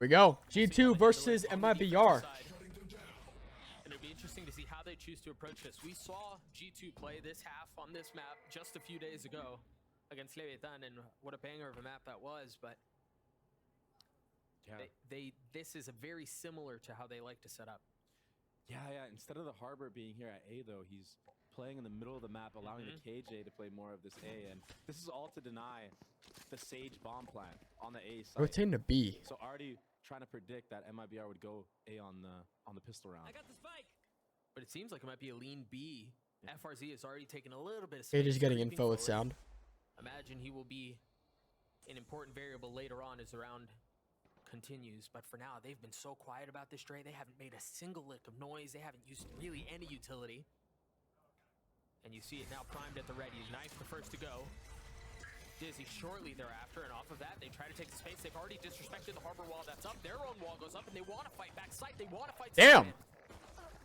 we go. G2 versus MIBR. And it'll be interesting to see how they choose to approach this. We saw G2 play this half on this map just a few days ago against Leviathan, and what a banger of a map that was. But this is a very similar to how they like to set up. Yeah. Instead of the Harbor being here at A, though, he's playing in the middle of the map, allowing the KJ to play more of this A. And this is all to deny the Sage bomb plant on the A side. Rotating to B. So already trying to predict that MIBR would go A on the pistol round. I got the spike. But it seems like it might be a lean B. FRZ has already taken a little bit of space. KJ's getting info with sound. Imagine he will be an important variable later on as the round continues, but for now they've been so quiet about this Dre. They haven't made a single lick of noise. They haven't used really any utility, and you see it now primed at the ready. Knife the first to go. Dizzy shortly thereafter, and off of that they try to take the space. They've already disrespected the Harbor wall that's up. Their own wall goes up, and they want to fight back sight. They want to fight. Damn.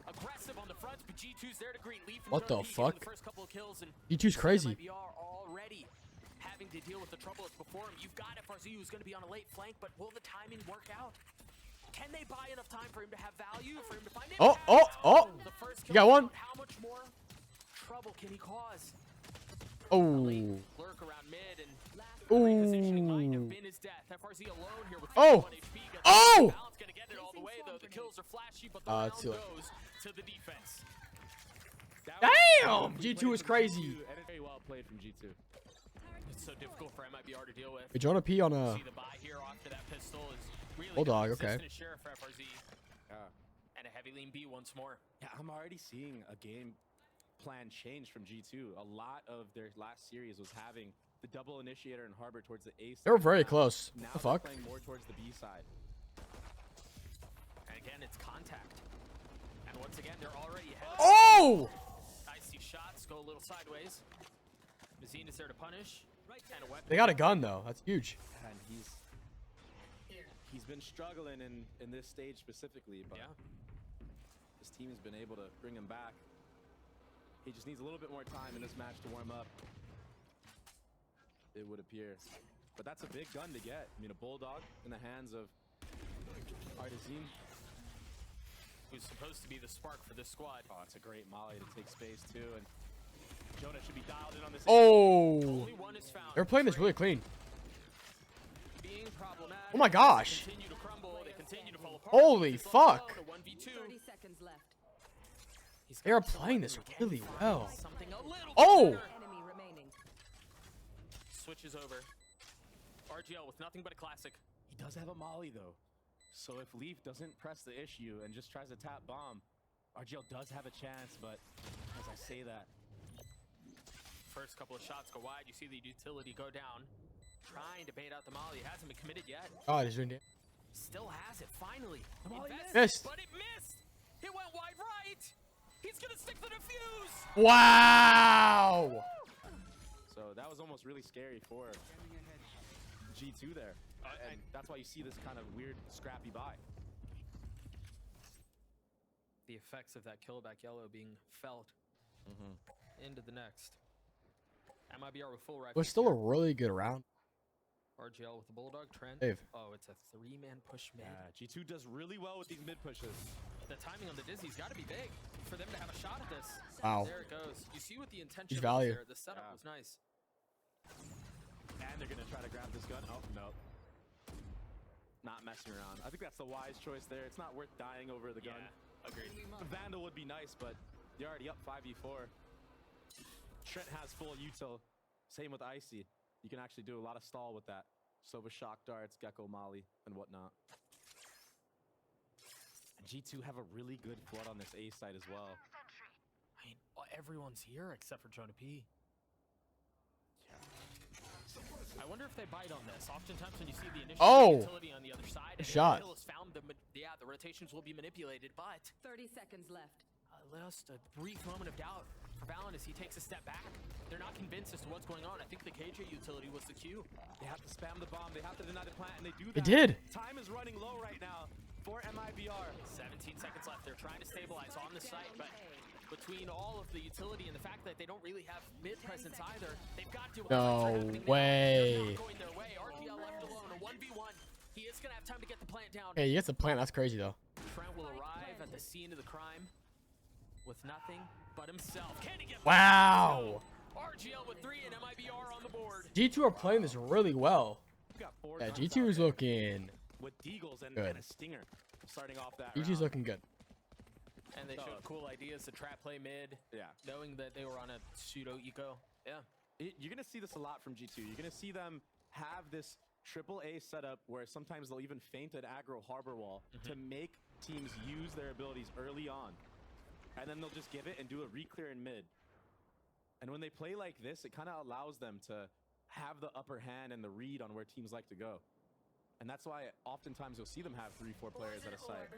Aggressive on the front, but G2's there to greet Leaf. What the fuck? The first couple of kills, and G2's crazy. MIBR already having to deal with the trouble that's before him. You've got FRZ who's going to be on a late flank, but will the timing work out? Can they buy enough time for him to have value, for him to find impact? Oh! The first You got one. How much more trouble can he cause? Oh. Lurk around mid, and repositioning might have Ooh. been his death. FRZ alone here with Oh. 51 HP. Oh! Balance gonna get it all the way, though. The kills are flashy, but the round it's too late. goes to the defense. Damn! G2 is crazy. And it's very well played from G2. It's so difficult for MIBR to deal with. Hey, Jonah P on a See the buy here after that pistol is really Bulldog, consistent okay. as Sheriff for FRZ. Yeah. And a heavy lean B once more. Yeah, I'm already seeing a game plan change from G2. A lot of their last series was having the double initiator and Harbor towards the A side. They were very close. Now The they're fuck? playing more towards the B side. And again, it's contact. And once again, they're already ahead. Oh! Icy shots go a little sideways. Mazine is there to punish. And a weapon. They got a gun though. That's huge. And he's been struggling in this stage specifically, but this team has been able to bring him back. He just needs a little bit more time in this match to warm up, it would appear. But that's a big gun to get. I mean, a Bulldog in the hands of Artizine, who's supposed to be the spark for this squad. Oh, it's a great molly to take space too, and Jonah should be dialed in on this. Oh! Only one is found. They're playing this really clean. Being problematic. Oh my gosh! They continue to crumble. They continue to fall apart. Holy fuck! 1v2. 30 seconds left. They are playing this really well. Something a little Oh! better. Enemy remaining. Switches over. RGL with nothing but a classic. He does have a molly though, so if Leaf doesn't press the issue and just tries to tap bomb, RGL does have a chance. But as I say that, First couple of shots go wide. You see the utility go down. Trying to bait out the molly. It hasn't been committed yet. God, he's doing damage. Still has it, finally. molly missed. But it missed. It went wide right. He's going to stick the defuse. Wow! so that was almost really scary for G2 there, and that's why you see this kind of weird scrappy buy. The effects of that killback yellow being felt into the next. MIBR with full It rifle. was still a really good round. RGL with the Bulldog. Trent. Dave. Oh, it's a three-man push mid. Yeah, G2 does really well with these mid pushes. The timing on the Dizzy's got to be big for them to have a shot at this. Wow. There it goes. You see what the intention Huge was value. there. The setup was nice. And they're gonna try to grab this gun. Oh no, not messing around. I think that's the wise choice there. It's not worth dying over the gun. Agreed. The Vandal would be nice, but you're already up 5v4. Trent has full util. Same with Icy. You can actually do a lot of stall with that. So with shock darts, Gecko Molly, and whatnot. And G2 have a really good flood on this A side as well. I mean, everyone's here except for Jonah P. I wonder if they bite on this. Oftentimes when you see the initial utility on the other side, Good and shot. the kill is found, the rotations will be manipulated, but 30 seconds left. just a brief moment of doubt for Valen as he takes a step back. They're not convinced as to what's going on. I think the KJ utility was the cue. They have to spam the bomb. They have to deny the plant, and they do that. They did. Time is running low right now for MIBR. 17 seconds left. They're trying to stabilize on the site, but between all of the utility and the fact that they don't really have mid presence either, they've got to. No way. They're not going their way. RGL left alone. A 1v1. He is gonna have time to get the plant down. Hey, he gets a plant. That's crazy though. Trent will arrive at the scene of the crime with nothing but himself. Can he get Wow. RGL with 3 and MIBR on the board. G2 are playing this really well. We've got 4 Yeah, guns G2 out is there looking with Deagles and good. a Stinger starting off that G2's round. looking good. And they showed cool ideas to trap play mid, Yeah. knowing that they were on a pseudo eco. Yeah. You're going to see this a lot from G2. You're going to see them have this triple A setup where sometimes they'll even feint an aggro harbor wall to make teams use their abilities early on. And then they'll just give it and do a re-clear in mid. And when they play like this, it kind of allows them to have the upper hand and the read on where teams like to go. And that's why oftentimes you'll see them have 3-4 players at a site.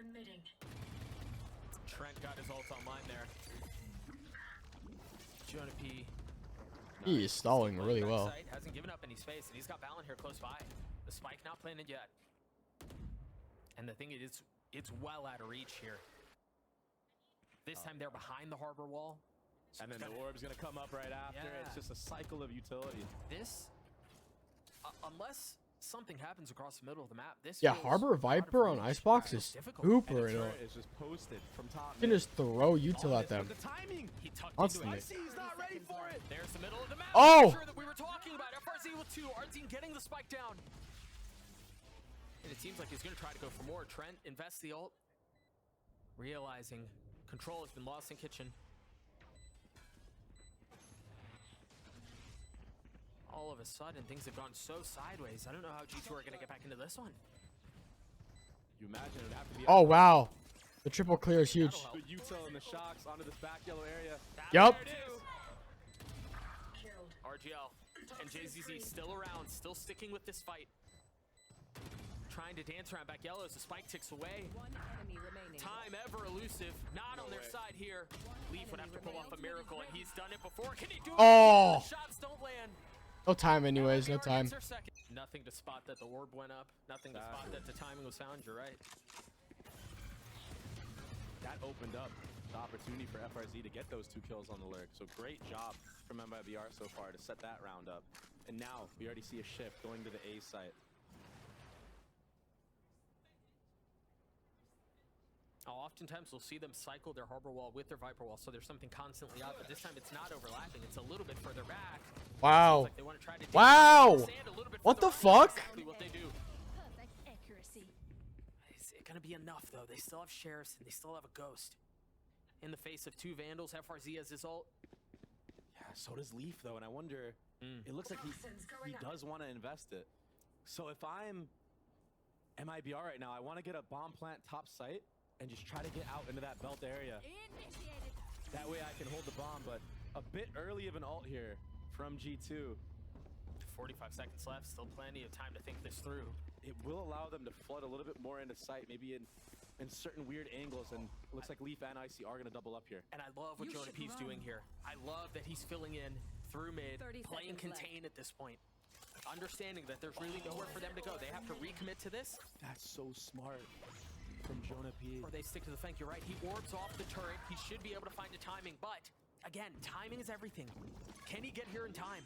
Trent got his ult online there. Jonah P. He is stalling really well. Backside, hasn't given up any space, and he's got Valen here close by. The spike not planted yet. And the thing is, it's well out of reach here. This time they're behind the harbor wall. So And then it's the gonna- orb's going to come up right after. Yeah. It's just a cycle of utility. This, unless something happens across the middle of the map, this Yeah, feels Harbor out of Viper on reach. Icebox It's is difficult. And super. the You turret is just posted from top can mid. just throw util On at this them. with the timing. He tucked Constantly. into it. He's not ready for it. There's the middle of the map. Oh! Sure that we were talking about FRZ with 2. Artine getting the spike down. And it seems like he's going to try to go for more. Trent invests the ult, realizing control has been lost in kitchen. All of a sudden, things have gone so sideways. I don't know how G2 are going to get back into this one. You imagine it would have to be Oh wow, the triple clear is huge. That'll help. good util in the shocks onto this back yellow area. Yup. There it is. RGL and JZZ still around, still sticking with this fight. Trying to dance around back yellow as the spike ticks away. One enemy remaining. Time ever elusive, not on their way. side here. Leaf would have to pull off a miracle, and he's done it before. Can he do it? Oh. The shots don't land. No time anyways, no MIBR time. gets their second. Nothing to spot that the orb went up. Nothing to spot that the timing was found. You're right. That opened up the opportunity for FRZ to get those 2 kills on the lurk. So great job from MIBR so far to set that round up. And now we already see a shift going to the A site. Oftentimes we'll see them cycle their harbor wall with their viper wall, so there's something constantly out. But this time it's not overlapping; it's a little bit further back. Wow. Like they want to try to Wow. stand a little bit What the further fuck? out. That's exactly what they do. Perfect accuracy. Is it gonna be enough though? They still have sheriffs and they still have a ghost. In the face of 2 vandals, FRZ has his ult. Yeah, so does Leaf though, and I wonder. It looks like he does want to invest it. So if I'm MIBR right now, I want to get a bomb plant top site and just try to get out into that belt area. Initiated. That way I can hold the bomb, but a bit early of an ult here from G2. 45 seconds left, still plenty of time to think this through. It will allow them to flood a little bit more into sight, maybe in certain weird angles, and it looks like Leaf and Icy are going to double up here. And I love what You Jonah should P's run. doing here. I love that he's filling in through mid, 30 playing seconds left. contain at this point. Understanding that there's really nowhere for them to go. They have to recommit to this, That's so smart from Jonah P. or they stick to the flank. You're right, he orbs off the turret. He should be able to find the timing, but again, timing is everything. Can he get here in time?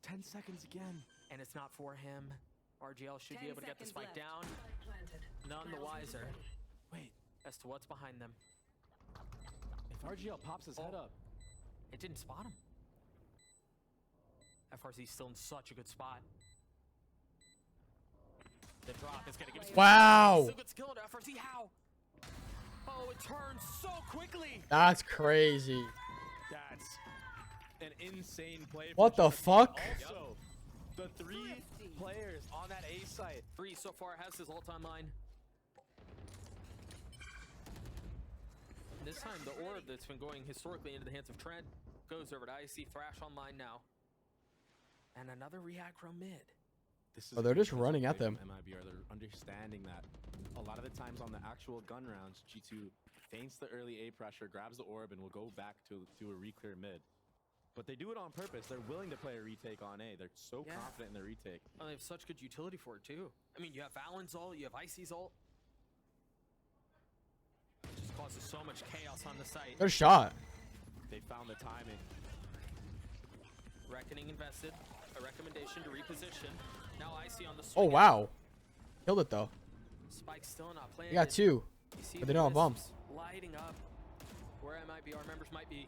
10 seconds again. And it's not for him. RGL should be 10 able to get the seconds spike left. down. None the wiser Wait, as to what's behind them. if RGL pops his head up, It didn't spot him. FRZ's still in such a good spot. The drop is going to give us... Wow. Still gets killed. FRZ, how? Oh, it turns so quickly. That's crazy. that's an insane play. What from the Jonah P. fuck? Also, the 3 players on that A site. 3 so far has his ult online. This time, the orb that's been going historically into the hands of Trent goes over to IC. Thrash online now. And another reaggro mid. This Oh, they're just defensive running at play them. from MIBR. They're understanding that a lot of the times on the actual gun rounds, G2 feints the early A pressure, grabs the orb, and will go back to a re-clear mid. But they do it on purpose. They're willing to play a retake on A. They're so Yeah. confident in their retake. Oh, they have such good utility for it, too. I mean, you have Valen's ult, you have Icy's ult. It just causes so much chaos on the site. Good shot. They found the timing. Reckoning invested. A recommendation to reposition. Now Icy on the swing. Oh wow. Killed it though. Spike's still not playing. They got 2. You see but they don't have bombs. wisps lighting up where MIBR members might be.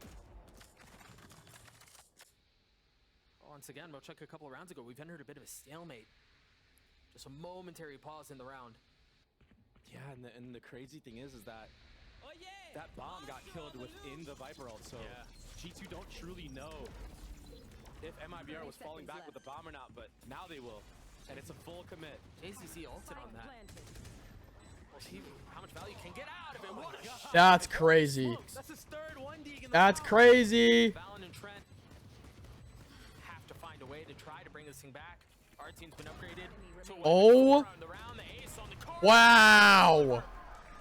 Once again, much like a couple of rounds ago, we've entered a bit of a stalemate. Just a momentary pause in the round. Yeah, and the crazy thing is that that bomb got killed within the Viper ult, so G2 don't truly know if MIBR was falling back with the bomb or not, but now they will, and it's a full commit. JCC ulted on that. We'll see how much value can get out of it. What a shot. That's crazy. That's his third 1D in the That's round. crazy. Valen and Trent have to find a way to try to bring this thing back. Our team's been upgraded. To Oh. the round, the ace on the card. Wow.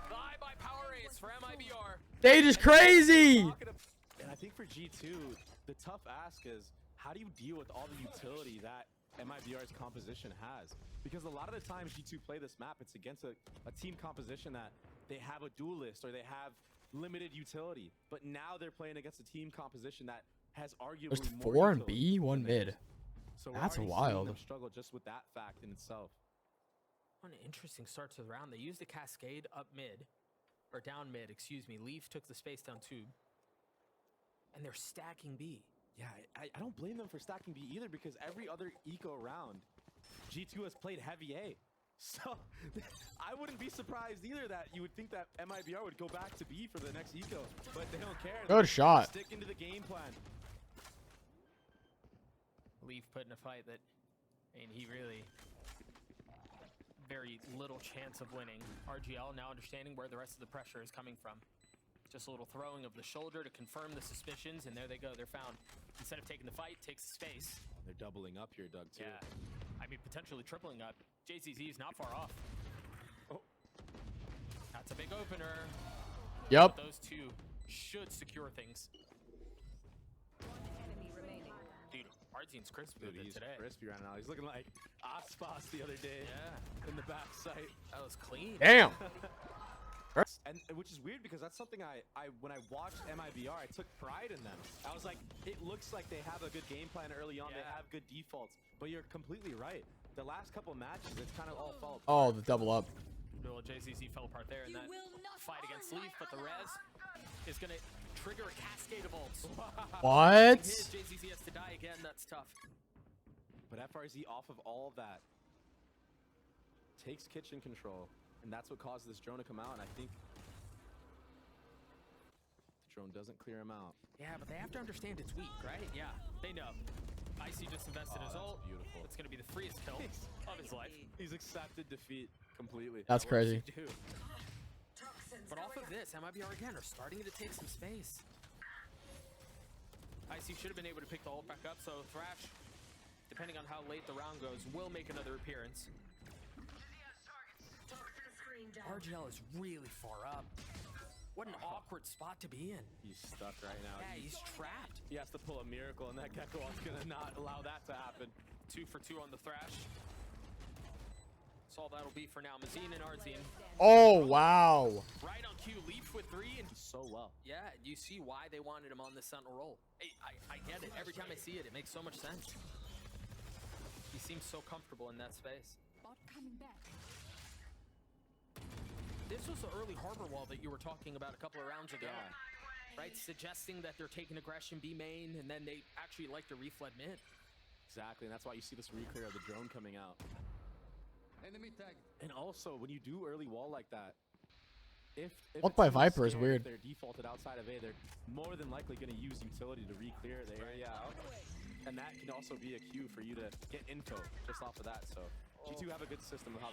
The eye by power ace for MIBR. Stage is crazy. And I think for G2, the tough ask is, how do you deal with all the utility that MIBR's composition has? Because a lot of the times G2 play this map, it's against a team composition that they have a duelist or they have limited utility. But now they're playing against a team composition that has arguably There's more 4 and utility B, 1 than theirs. mid. So we're That's already seeing wild. them struggle just with that fact in itself. What an interesting start to the round. They used a cascade up mid, or down mid, excuse me. Leaf took the space down tube. And they're stacking B. Yeah, I don't blame them for stacking B either, because every other eco round, G2 has played heavy A. So I wouldn't be surprised either that you would think that MIBR would go back to B for the next eco, but they don't care. Good shot. Stick into the game plan. Leaf put in a fight that, I mean, he really, very little chance of winning. RGL now understanding where the rest of the pressure is coming from. Just a little throwing of the shoulder to confirm the suspicions, and there they go, they're found. Instead of taking the fight, takes the space. They're doubling up here, Doug, too. Yeah, I mean, potentially tripling up. JCZ is not far off. Oh. That's a big opener. Yep. Those two should secure things. Enemy remaining. Dude, Artzine's crispy Dude, with it he's today. crispy right now. He's looking like Aspas the other day. Yeah, In the back sight. that was clean. Damn. And which is weird because that's something I when I watched MIBR, I took pride in them. I was like, it looks like they have a good game plan early on. They Yeah. have good defaults. But you're completely right. The last couple matches, it's kind of all fell apart. Oh, the double up. Well, JCC fell apart there in that fight against Leaf, but the res is going to trigger a cascade of ults. What? His JCC has to die again. That's tough. But FRZ off of all of that takes kitchen control, and that's what caused this drone to come out. And I think the drone doesn't clear him out. Yeah, but they have to understand it's weak, right? Yeah, they know. Icy just invested his that's ult. beautiful. It's going to be the freest kill of his life. He's accepted defeat completely. That's What does crazy. he do? But off of this, MIBR again are starting to take some space. Icy should have been able to pick the ult back up, so Thrash, depending on how late the round goes, will make another appearance. RGL is really far up. What an awkward spot to be in. He's stuck right now. Yeah, he's trapped. He has to pull a miracle, and that Gecko is gonna not allow that to happen. 2 for 2 on the Thrash. That's all that'll be for now. Mazine and Artzine. Oh, wow. Right on cue, Leaf with 3, and So well. yeah, you see why they wanted him on the Sentinel role. Hey, I get it. Every time I see it, it makes so much sense. He seems so comfortable in that space. Bot coming back. This was the early harbor wall that you were talking about a couple of rounds ago. Yeah. Right? Suggesting that they're taking aggression B main, and then they actually like to refled mid. Exactly, and that's why you see this reclear of the drone coming out. Enemy tag. And also, when you do early wall like that, if Walk a by team Viper is scared, weird. if they're defaulted outside of A, they're more than likely going to use utility to re-clear the area out. And that can also be a cue for you to get info just off of that. So G2 have a good system of how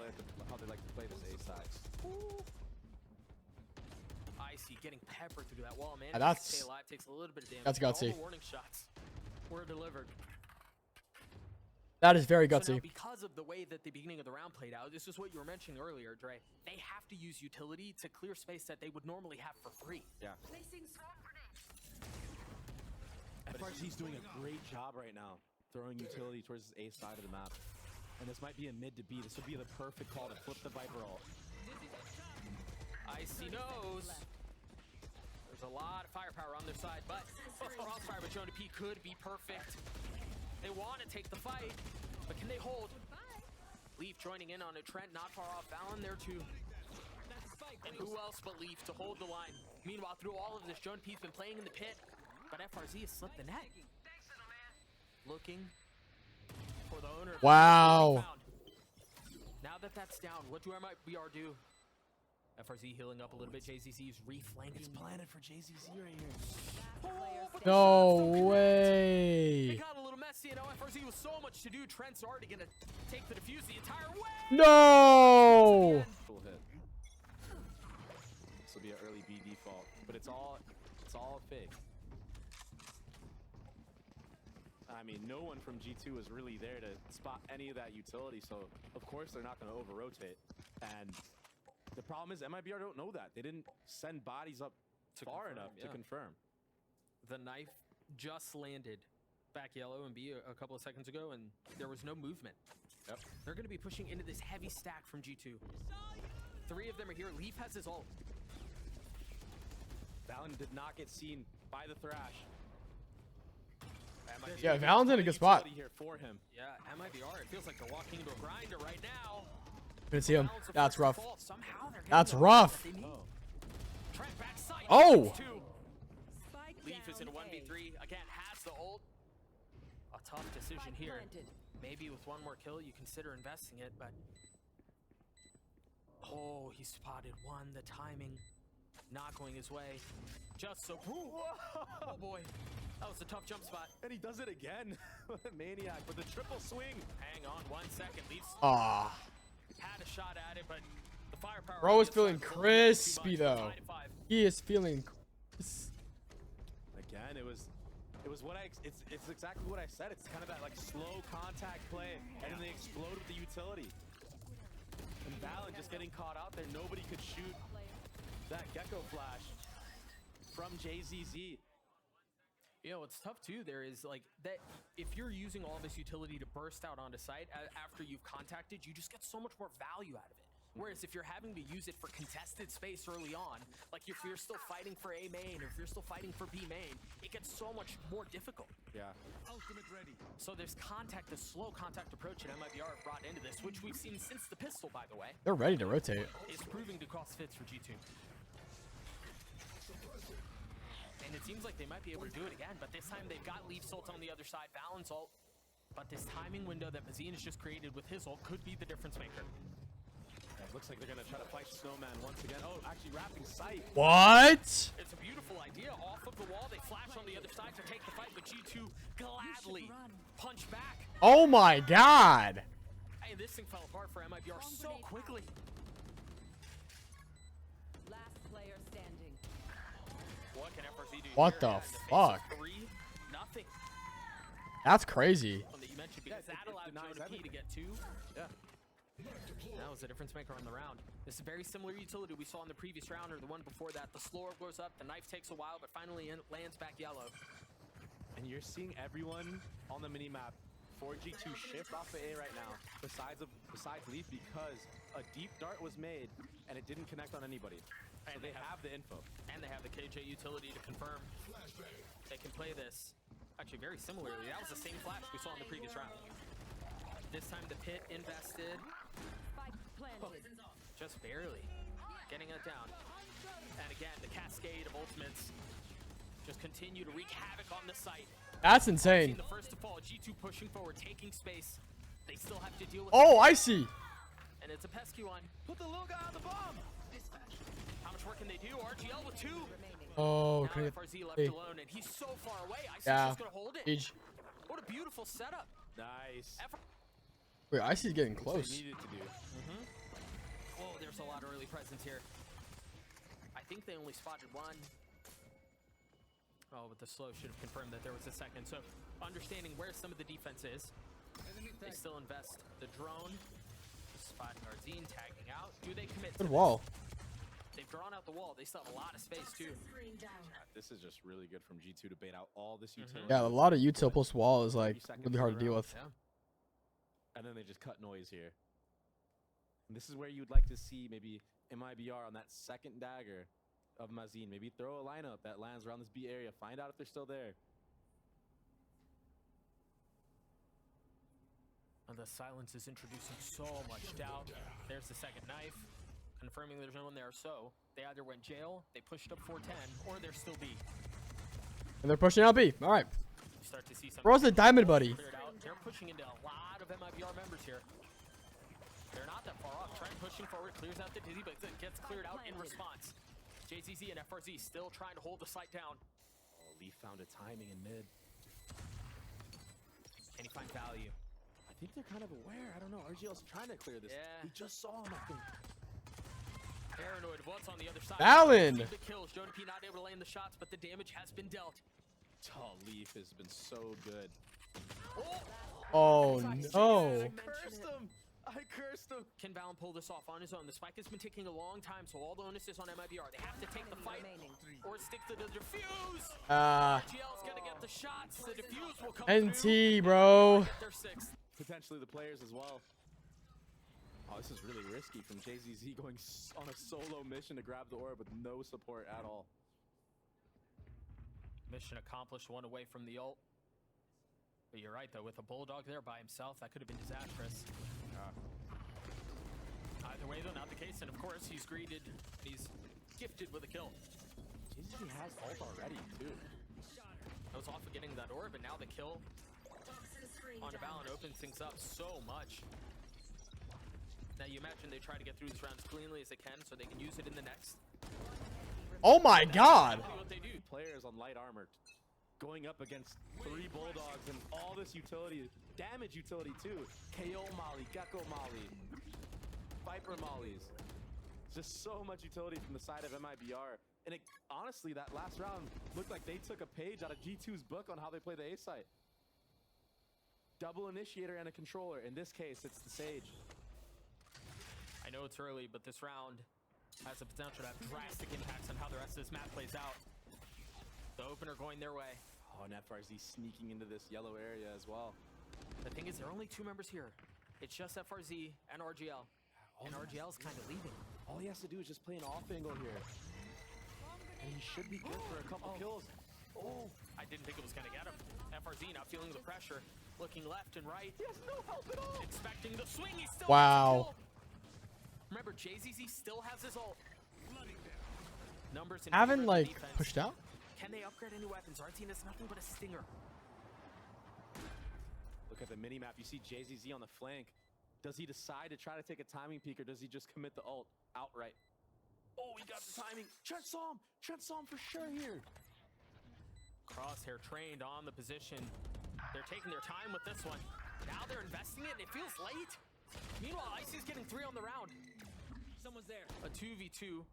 they like to play this A side. Icy getting peppered through that wall, man. Yeah, that's- Stay alive, takes a little bit of damage. That's gutsy. All the warning shots were delivered. That is very So now, gutsy. because of the way that the beginning of the round played out, this is what you were mentioning earlier, Dre. They have to use utility to clear space that they would normally have for free. Yeah. Placing swarm grenade. FRZ's doing a great job right now, throwing utility towards this A side of the map. And this might be a mid to B. This would be the perfect call to flip the Viper ult. Icy knows. There's a lot of firepower on their side, but Crossfire with Jonah P could be perfect. They want to take the fight, but can they hold? Leaf joining in on a Trent, not far off. Valen there too. And who else but Leaf to hold the line? Meanwhile, through all of this, Joan P's been playing in the pit, but FRZ has slipped the net. Looking for the owner. Wow. Now that that's down, what do MIBR do? FRZ healing up a little bit. JZZ is reflanking. It's planted for JZZ right here. No It way. got a little messy, and now FRZ with so much to do. Trent's already gonna take the defuse the entire way. No. Cool hit. This will be an early B default, but it's all fake. I mean, no one from G2 was really there to spot any of that utility, so of course they're not going to over-rotate. And the problem is MIBR don't know that. They didn't send bodies up far enough to confirm. The knife just landed back yellow and B a couple of seconds ago, and there was no movement. Yep. They're going to be pushing into this heavy stack from G2. 3 of them are here. Leaf has his ult. Valen did not get seen by the Thrash. Yeah, Valen's in a good spot. Here for him. Yeah, MIBR, it feels like they're walking into a grinder right now. Couldn't see him. Valen's the That's first to rough. fall. Somehow they're getting That's the rough. that they need. Trent backside. Oh! Spike Leaf is in a down 1v3. Again, has the ult. A tough decision Spike here. planted. Maybe with one more kill, you consider investing it, but... Oh, he spotted one. The timing not going his way. Just so... Oh, boy. That was a tough jump spot. And he does it again. Maniac with the triple swing. Hang on 1 second. Leafs Ah. had a shot at it, but the firepower... Bro is on the feeling inside was a little bit too crispy much. though. 5-5. He is feeling crisp. Again, it was what it's exactly what I said. It's kind of that like slow contact play, and then they explode with the utility. And Valen just getting caught out there. Nobody could shoot that Gecko flash from JZZ. You know, what's tough too there is like that if you're using all this utility to burst out onto site after you've contacted, you just get so much more value out of it. Whereas if you're having to use it for contested space early on, like if you're still fighting for A main or if you're still fighting for B main, it gets so much more difficult. Yeah. Ultimate ready. So there's contact, the slow contact approach that MIBR have brought into this, which we've seen since the pistol, by the way, They're ready to rotate. is proving to cost fits for G2. And it seems like they might be able to do it again, but this time they've got Leaf's ult on the other side, Valen's ult. But this timing window that Mazine has just created with his ult could be the difference maker. It looks like they're gonna try to fight Snowman once again. Oh, actually wrapping sight. What? It's a beautiful idea. Off of the wall, they flash on the other side to take the fight, but G2 gladly punch back. Oh my god. Hey, this thing fell apart for MIBR so quickly. Last player standing. What can FRZ do What here? the Yeah, in face of fuck? 3-0. That's crazy. One that you mentioned because Yeah, that it allowed denies Joe P to everything. get 2. Yeah. That was the difference maker on the round. This is very similar utility we saw in the previous round or the one before that. The slower goes up, the knife takes a while, but finally lands back yellow. And you're seeing everyone on the minimap for G2 shift off of A right now, besides Leaf, because a deep dart was made and it didn't connect on anybody. And they have the info. And they have the KJ utility to confirm. They can play this. Actually, very similarly. That was the same flash we saw in the previous round. This time the pit invested. Spike planted. Just barely. Getting it down. And again, the cascade of ultimates just continue to wreak havoc on the site. That's Seen insane. the first to fall. G2 pushing forward, taking space. They still have to deal with Oh, it. I see. And it's a pesky one. Put the little guy on the bomb! How much work can they do? RGL with 2. Remaining. Oh, Now can FRZ left hey. alone, and he's so far away. Icy's Yeah. just gonna hold it. Age. What a beautiful setup. Nice. Wait, Icy's getting Which close. they needed to do. Oh, there's a lot of early presence here. I think they only spotted 1. Oh, but the slow should have confirmed that there was a second. So, understanding where some of the defense is, Enemy they tag. still invest the drone. Spotting Arzine, tagging out. Do they commit to Good this? wall. They've drawn out the wall. They still have a lot of space, too. This is just really good from G2 to bait out all this utility. Yeah, a lot of util plus wall is like 30 seconds really hard to in a deal row. with. Yeah. And then they just cut noise here. And this is where you'd like to see maybe MIBR on that second dagger of Mazine. Maybe throw a lineup that lands around this B area. Find out if they're still there. the silence is introducing so much doubt. There's the second knife, confirming there's no one there. So they either went jail, they pushed up 410, or they're still B. And they're pushing out B. All right. You start to see some. Bro's a diamond buddy. Cleared out. They're pushing into a lot of MIBR members here. They're not that far off. Trent pushing forward, clears out the Dizzy, but it gets cleared out in response. JZZ and FRZ still trying to hold the site down. Oh, Leaf found a timing in mid. Can he find value? I think they're kind of aware. I don't know. RGL's trying to clear this. Yeah. He just saw him, I think. Paranoid of what's on the other side. Valen! The kills. Jonah P not able to land the shots, but the damage has been dealt. Oh, Leaf has been so good. Oh, no. I cursed him. I cursed him. Can Valen pull this off on his own? The spike has been taking a long time, so all the onus is on MIBR. They have to take the fight or stick to the defuse. GL's gonna get the shots. The defuse will come NT, bro. Get their sixth. Potentially the players as well. Oh, this is really risky from JZZ going on a solo mission to grab the orb with no support at all. Mission accomplished, one away from the ult. But you're right, though, with a Bulldog there by himself, that could have been disastrous. Either way, though, not the case. And of course, he's greeted, he's gifted with a kill. JZZ has ult already, too. I was off of getting that orb, and now the kill on a Valen opens things up so much. Now you imagine they try to get through these rounds cleanly as they can so they can use it in the next. Oh my god. Exactly what they do. Players on light armor going up against 3 Bulldogs and all this utility, damage utility too. KO Molly, Gecko Molly, Viper Mollies. Just so much utility from the side of MIBR. And it, honestly, that last round looked like they took a page out of G2's book on how they play the A site. Double initiator and a controller. In this case, it's the Sage. I know it's early, but this round has the potential to have drastic impacts on how the rest of this map plays out. The opener going their way. Oh, and FRZ sneaking into this yellow area as well. The thing is, there are only 2 members here. It's just FRZ and RGL. And RGL's kind of leaving. All he has to do is just play an off angle here. And he should be good for a couple kills. Oh, I didn't think it was going to get him. FRZ not feeling the pressure. Looking left and right. He has no help at all. Expecting the swing. He still Wow. Remember, JZZ still has his ult. Numbers in Haven't, favor of like, the defense. pushed out? Can they upgrade any weapons? Our team has nothing but a stinger. Look at the mini-map. You see JZZ on the flank. Does he decide to try to take a timing peek, or does he just commit the ult outright? Oh, he got the timing. Trent saw him. Trent saw him for sure here. Crosshair trained on the position. They're taking their time with this one. Now they're investing it, and it feels late. Meanwhile, Icy's getting 3 on the round. Someone's there. A 2v2.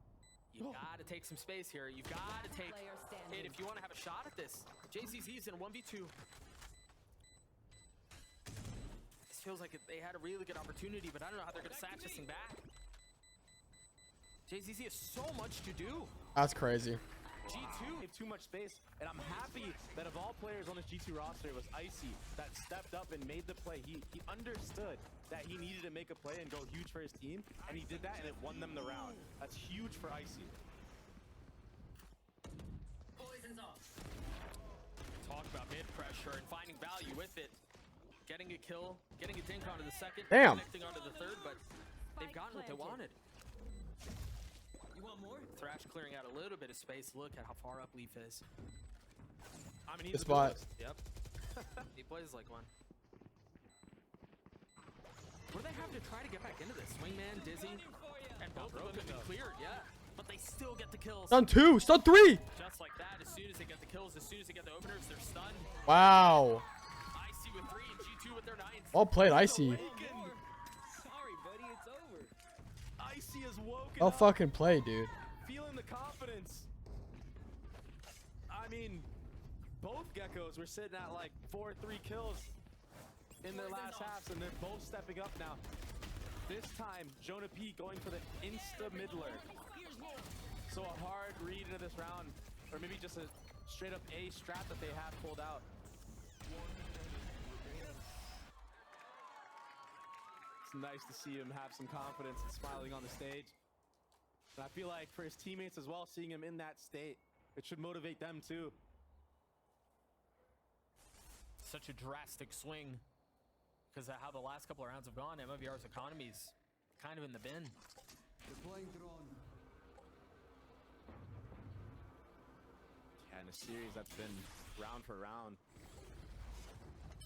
You've got to take some space here. You've got to take it if you want to have a shot at this. JZZ's in a 1v2. This feels like they had a really good opportunity, but I don't know how they're going to snatch this thing back. JZZ has so much to do. That's crazy. G2 Gave too much space, and I'm happy that of all players on this G2 roster, it was Icy that stepped up and made the play. He understood that he needed to make a play and go huge for his team, and he did that, and it won them the round. That's huge for Icy. talk about mid pressure and finding value with it. Getting a kill, getting a dink onto the second, Damn. connecting onto the third, but they've gotten what they wanted. You want more? Thrash clearing out a little bit of space. Look at how far up Leaf is. I mean, he's The spot. Yep. He plays like one. What do they have to try to get back into this? Swingman, Dizzy, and both of them have been cleared, yeah. But they still get the kills. Stun 2, stun 3. Just like that, as soon as they get the kills, as soon as they get the openers, they're stunned. Wow. Icy with 3 and G2 with their 9s. Well played, Icy. Sorry, buddy, it's over. Icy is woken Well up, fucking play, dude. feeling the confidence. I mean, both Geckos were sitting at like 4-3 kills in their last halves, and they're both stepping up now. This time, Jonah P going for the insta-middler. So a hard read into this round, or maybe just a straight-up A strat that they have pulled out. It's nice to see him have some confidence and smiling on the stage. And I feel like for his teammates as well, seeing him in that state, it should motivate them too. Such a drastic swing Because how the last couple of rounds have gone, MIBR's economy's kind of in the bin. Deploying drone. Yeah, in a series that's been round for round.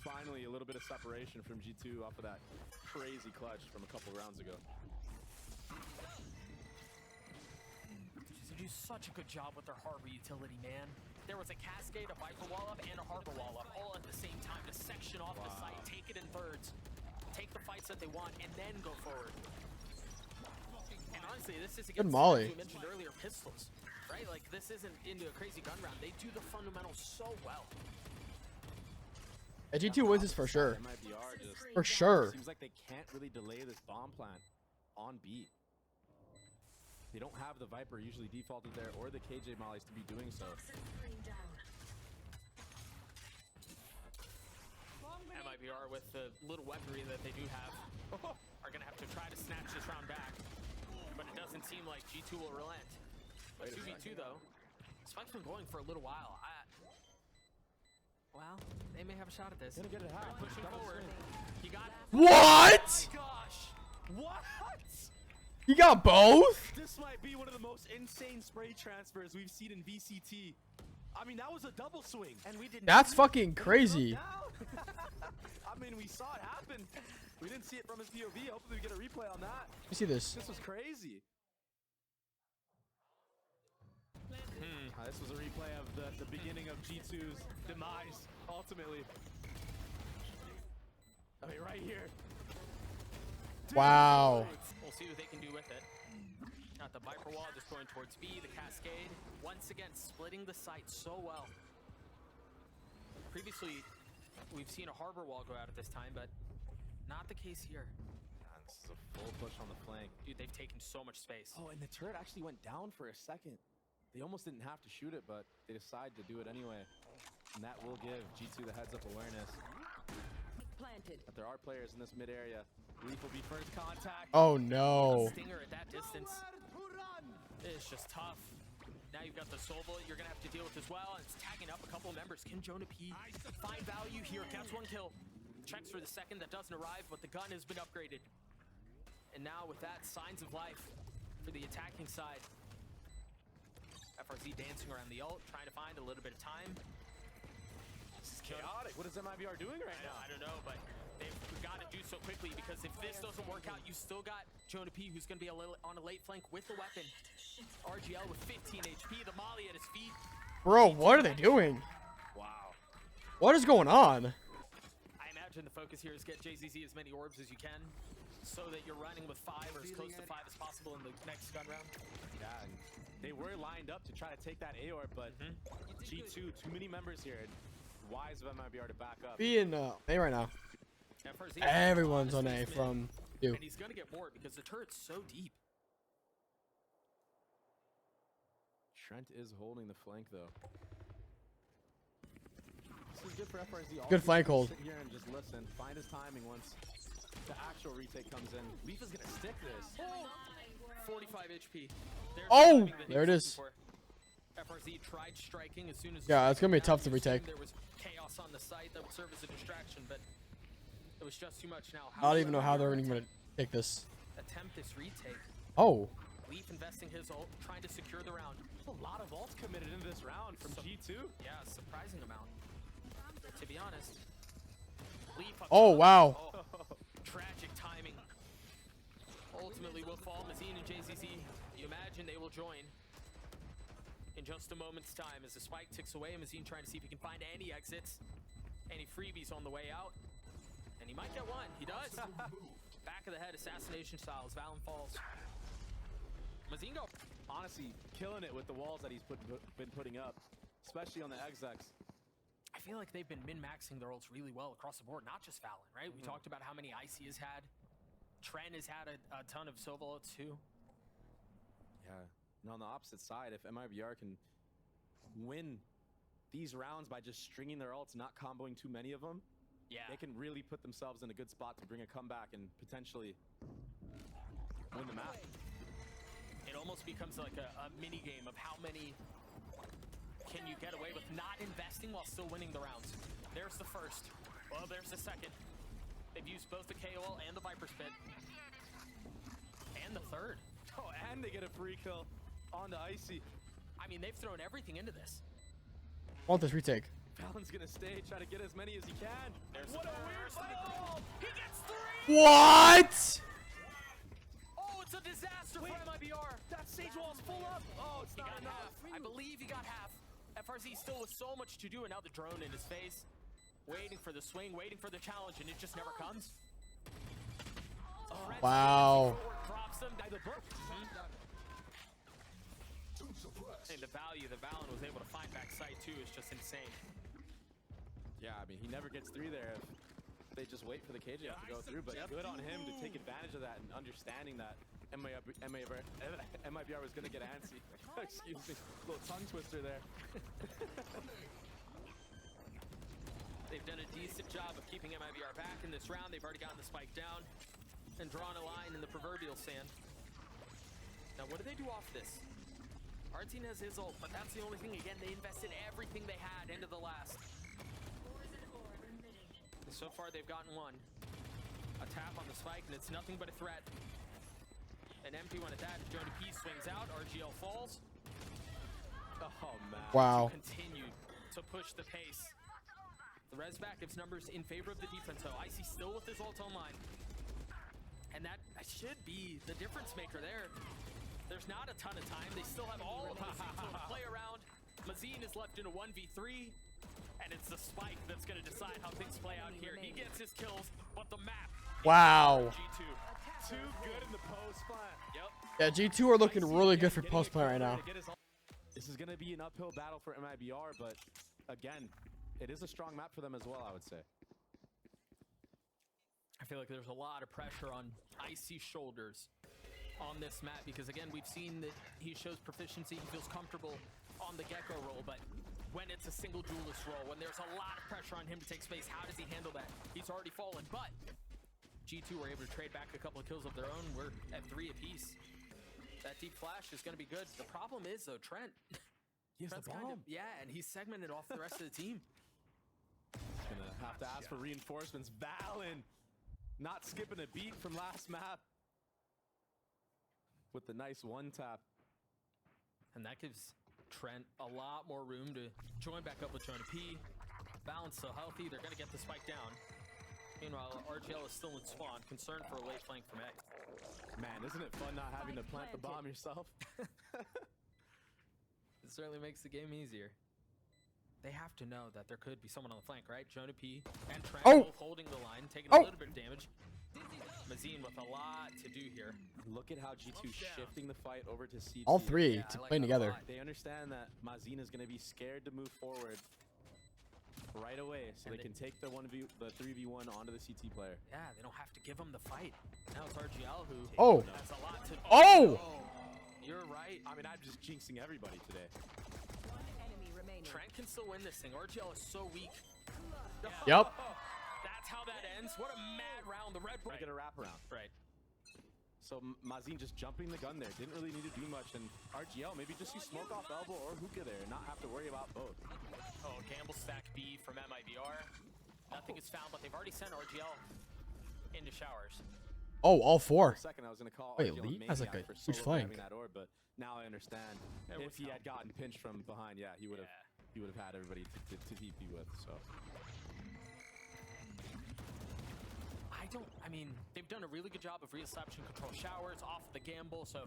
Finally, a little bit of separation from G2 off of that crazy clutch from a couple rounds ago. They do such a good job with their harbor utility, man. There was a cascade, a Viper wall up, and a harbor wall up, all at the same time to section off the site, take it in thirds, take the fights that they want, and then go forward. And honestly, this is against, molly. as you mentioned earlier, pistols, right? Like, this isn't into a crazy gun round. They do the fundamentals so well. Yeah, G2 wins this for sure. MIBR just For sure. seems like they can't really delay this bomb plant on beat. They don't have the Viper usually defaulted there or the KJ mollies to be doing so. MIBR with the little weaponry that they do have are going to have to try to snatch this round back. But it doesn't seem like G2 will relent. But 2v2 though, Spike's been going for a little while. Well, they may have a shot at this. Gonna get it high. Pushing forward. He got it. What? Gosh. What? You got both? This might be one of the most insane spray transfers we've seen in VCT. I mean, that was a double swing. And we didn't. That's fucking crazy. I mean, we saw it happen. We didn't see it from his POV. Hopefully we get a replay on that. You see this? This was crazy. This was a replay of the beginning of G2's demise, ultimately. I mean, right here. Wow. We'll see what they can do with it. At the Viper wall, just going towards B, the Cascade. Once again, splitting the site so well. Previously, we've seen a Harbor wall go out at this time, but not the case here. Yeah, this is a full push on the flank. Dude, they've taken so much space. Oh, and the turret actually went down for a second. They almost didn't have to shoot it, but they decided to do it anyway. And that will give G2 the heads-up awareness. Planted. But there are players in this mid area. Leaf will be first contact. Oh no. Stinger at that distance. It's just tough. Now you've got the Solvo you're gonna have to deal with as well. And it's tagging up a couple of members. Can Jonah P find value here? Gets one kill. Checks for the second, that doesn't arrive, but the gun has been upgraded. And now with that, signs of life for the attacking side. FRZ dancing around the ult, trying to find a little bit of time. This is chaotic. What is MIBR doing right now? I don't know, but they've got to do so quickly because if this doesn't work out, you still got Jonah P, who's going to be on a late flank with the weapon. RGL with 15 HP, the molly at his feet. Bro, what are they doing? Wow. What is going on? I imagine the focus here is get JZZ as many orbs as you can so that you're running with 5 or as close to 5 as possible in the next gun round. Yeah, and they were lined up to try to take that AOR, but G2, too many members here. Wise of MIBR to back up. Be in A right now. FRZ Everyone's on A from you. And he's going to get more because the turret's so deep. Trent is holding the flank, though. This is good for FRZ. All Good he flank needs to hold. Sit here and just listen, find his timing once the actual retake comes in. Leaf is gonna stick this. 45 HP. There's Oh, the timing that he there it was is. looking for. FRZ tried striking as soon as. Yeah, it's gonna be tough to There retake. was chaos on the site that would serve as a distraction, but it was just too much now. I don't even know how they're even gonna take this. Attempt this retake. Oh. Leaf investing his ult, trying to secure the round. A lot of ults committed into this round from G2. Yeah, surprising amount. To be honest. Leaf up Oh top. wow. Oh, tragic timing. Ultimately will fall. Mazine and JZZ, you imagine they will join in just a moment's time as the spike ticks away. Mazine trying to see if he can find any exits, any freebies on the way out. And he might get one. He does. Back of the head, assassination styles. Valen falls. Mazine go. Honestly, killing it with the walls that he's been putting up, especially on the execs. I feel like they've been min-maxing their ults really well across the board, not just Valen, right? We talked about how many Icy has had. Tren has had a ton of Sova ults too. Yeah. And on the opposite side, if MIBR can win these rounds by just stringing their ults, not comboing too many of them, Yeah. they can really put themselves in a good spot to bring a comeback and potentially win the map. It almost becomes like a mini game of how many can you get away with not investing while still winning the rounds. There's the first. Well, there's the second. They've used both the KOL and the Viper Spit. And the third. Oh, and they get a free kill on the Icy. I mean, they've thrown everything into this. Want this retake? Fallon's gonna stay, try to get as many as he can. There's What the a weird ball! He gets 3! What? Oh, it's a disaster Wait. for MIBR. That Sage Wall's full up. Oh, it's He not got enough. half. I believe he got half. FRZ still with so much to do, and now the drone in his face. Waiting for the swing, waiting for the challenge, and it just never comes. Fred Wow. forward drops him. The book. And the value that Valen was able to find back sight too is just insane. Yeah, I mean, he never gets through there if they just wait for the KJ to go through, but good on him to take advantage of that and understanding that MIBR was going to get antsy. Excuse me, little tongue twister there. They've done a decent job of keeping MIBR back in this round. They've already gotten the spike down and drawn a line in the proverbial sand. Now, what do they do off this? Our team has his ult, but that's the only thing. Again, they invested everything they had into the last. And so far, they've gotten one. A tap on the spike, and it's nothing but a threat. An empty one at that. Jody P swings out. RGL falls. Oh, man. Wow. Continue to push the pace. The res back gives numbers in favor of the defense, so Icy still with his ult online. And that should be the difference maker there. There's not a ton of time. They still have all of the to play around. Mazine is left in a 1v3, and it's the spike that's going to decide how things play out here. He gets his kills, but the map. Wow. G2. Too good in the post plant. Yep. Yeah, G2 are looking really good for post play right now. This is going to be an uphill battle for MIBR, but again, it is a strong map for them as well, I would say. I feel like there's a lot of pressure on Icy's shoulders on this map because, again, we've seen that he shows proficiency. He feels comfortable on the Gecko role, but when it's a single duelist role, when there's a lot of pressure on him to take space, how does he handle that? He's already fallen, but G2 were able to trade back a couple of kills of their own. We're at 3 apiece. That deep flash is going to be good. The problem is, though, Trent. He has the bomb. Yeah, and he's segmented off the rest of the team. Gonna have to ask for reinforcements. Valen not skipping a beat from last map with the nice one tap. And that gives Trent a lot more room to join back up with Jonah P. Valen's still healthy. They're going to get the spike down. Meanwhile, RGL is still in spawn, concerned for a late flank from A. Man, isn't it fun not having to plant the bomb yourself? It certainly makes the game easier. They have to know that there could be someone on the flank, right? Jonah P and Trent both holding the line, taking a little bit of damage. Mazine with a lot to do here. Look at how G2 shifting the fight over to CT. All three Yeah, to I like playing that a together. lot. They understand that Mazine is going to be scared to move forward right away, so And they can take the 3v1 onto the CT player. Yeah, they don't have to give him the fight. Now it's RGL who has a lot to... Oh! You're right. I mean, I'm just jinxing everybody today. One enemy remaining. Trent can still win this thing. RGL is so weak. Yep. That's how that ends. What a mad round. The red I get a wraparound. Right. So Mazine just jumping the gun there. Didn't really need to do much. And RGL, maybe just use smoke off elbow or hookah there and not have to worry about both. Oh, Gamble stack B from MIBR. Nothing is found, but they've already sent RGL into showers. Oh, all four. For a second, I was going to call Wait, RGL Lee has like maniac a for huge solo flank. grabbing that orb, but now I understand. There If was he no- had gotten pinched from behind, yeah, he would have had everybody to TP with. So I mean, they've done a really good job of reestablishing control showers off the gamble, so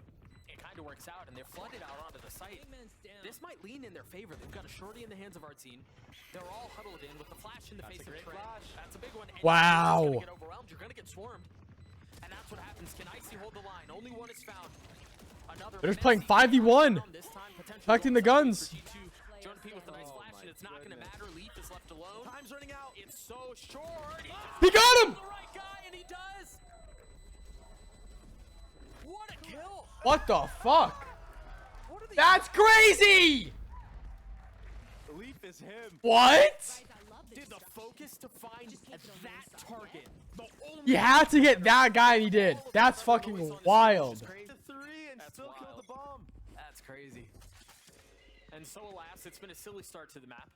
it kind of works out, and they're flooded out onto the site. This might lean in their favor. They've got a shorty in the hands of Artine. They're all huddled in with the flash in the face of great Trent. flash. That's a big one. And Wow. You're gonna get overwhelmed. You're going to get swarmed. And that's what happens. Can Icy hold the line? Only one is found. Another They're just playing messy 5v1. round, this time potentially Protecting the going guns. for G2. Jonah P with a nice flash, and it's not going to matter. Leaf is left alone. time's running out. It's so short. He got him! The right guy, and he does. What a kill! What the fuck? What are the That's crazy! Leaf is him. What? did the focus to find that target? The only You had to hit that guy and he did. That's fucking wild. Three and That's still wild. killed the bomb. That's crazy. And so alas, it's been a silly start to the map.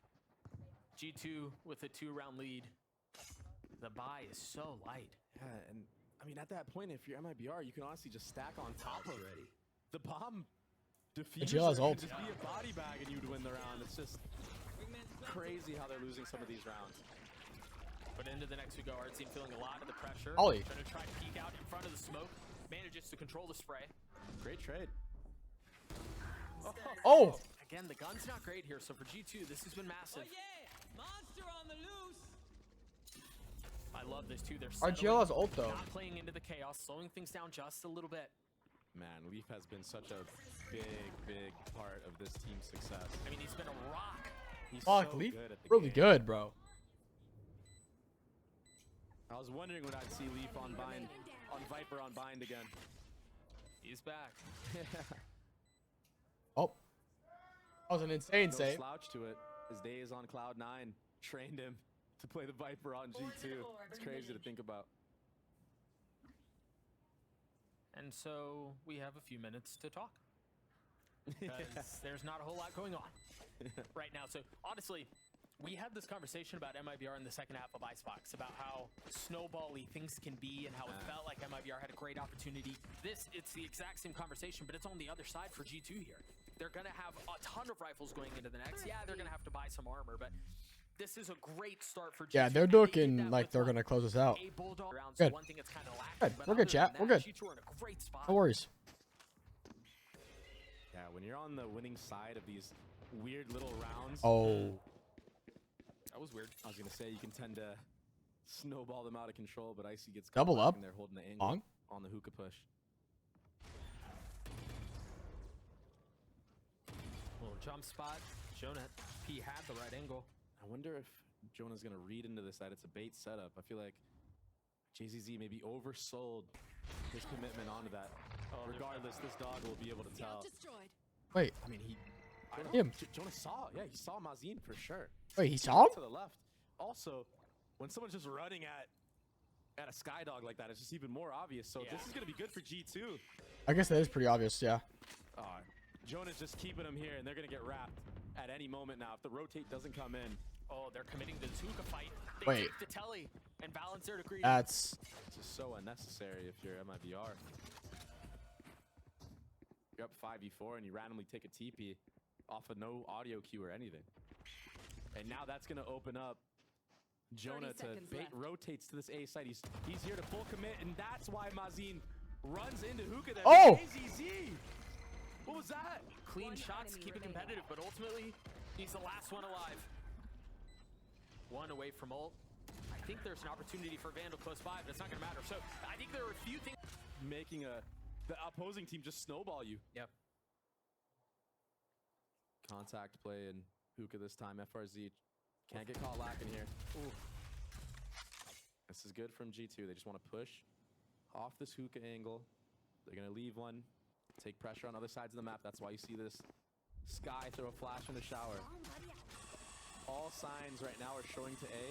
G2 with a 2-round lead. The buy is so light. Yeah, and I mean, at that point, if you're MIBR, you can honestly just stack on top of the bomb diffuser Jilla's and ult. just be a body bag and you'd win the round. It's just crazy how they're losing some of these rounds. But into the next we go, Art team feeling a lot of the pressure. Ollie. Trying to try to peek out in front of the smoke. Manages to control the spray. Great trade. Oh! Again, the gun's not great here, so for G2, this has been massive. Monster on the loose. I love this too. They're RGL has ult though. not playing into the chaos, slowing things down just a little bit. Man, Leaf has been such a big part of this team's success. I mean, he's been a rock. He's Fuck, so Leaf good at the really game. good, bro. I was wondering when I'd see Leaf on bind, on Viper on bind again. He's back. Oh. That was an insane No save. slouch to it. His days on Cloud 9 trained him to play the Viper on G2. It's crazy to think about. And so we have a few minutes to talk. Because there's not a whole lot going on right now. So honestly, we had this conversation about MIBR in the second half of Icebox about how snowbally things can be and how it felt like MIBR had a great opportunity. It's the exact same conversation, but it's on the other side for G2 here. They're going to have a ton of rifles going into the next. Yeah, they're going to have to buy some armor, but this is a great start for G2. Yeah, they're and they did looking that like with, they're gonna close us out. a Bulldog round. Good. So one thing that's kind of lacking, Good. but We're good, other chat. than We're that, good. G2 are in a great spot. No worries. Yeah, when you're on the winning side of these weird little rounds. Oh. That was weird. I was going to say you can tend to snowball them out of control, but Icy gets Double caught back up. and they're holding the angle Long. on the hookah push. Little jump spot. Jonah, he had the right angle. I wonder if Jonah's going to read into this that it's a bait setup. I feel like JZZ maybe oversold his commitment onto that. Regardless, this dog will be able to tell. Destroyed. Wait. I mean, Him. Jonah saw, yeah, he saw Mazin for sure. Wait, he saw him? To the left. Also, when someone's just running at a skydog like that, it's just even more obvious. So this is going to be good for G2. I guess that is pretty obvious, yeah. Jonah's just keeping him here, and they're going to get wrapped at any moment now. If the rotate doesn't come in. Oh, they're committing to the Tuka fight. They Wait. take the telly and balance there to greet. That's It's just so unnecessary if you're MIBR. You're up 5v4 and you randomly take a TP off of no audio cue or anything. And now that's going to open up Jonah to seconds bait, left. rotates to this A side. He's here to full commit, and that's why Mazin runs into hookah there. Oh! AZZ! What was that? Clean One shots, enemy keep it remaining. competitive, but ultimately, he's the last one alive. One away from ult. I think there's an opportunity for Vandal close by, but it's not going to matter. So I think there are a few things. Making the opposing team just snowball you. Yep. Contact play and hookah this time. FRZ can't get caught lacking here. Ooh. This is good from G2. They just want to push off this hookah angle. They're going to leave one, take pressure on other sides of the map. That's why you see this Sky throw a flash in the shower. All signs right now are showing to A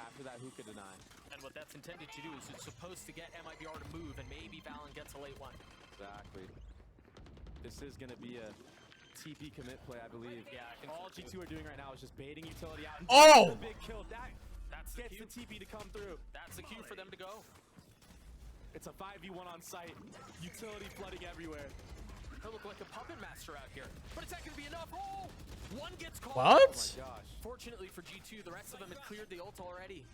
after that hookah deny. And what that's intended to do is it's supposed to get MIBR to move, and maybe Valen gets a late one. Exactly. This is going to be a TP commit play, I believe. Yeah, I think all so, too. G2 are doing right now is just baiting utility out. And Oh! the big kill. That's the Gets cue. the TP to come through. That's the cue for them to go. It's a 5v1 on site. Utility flooding everywhere. They look like a puppet master out here. But it's not going to be enough. Oh! One gets called. What? Oh my gosh. Fortunately for G2, the rest of them had cleared the ult already.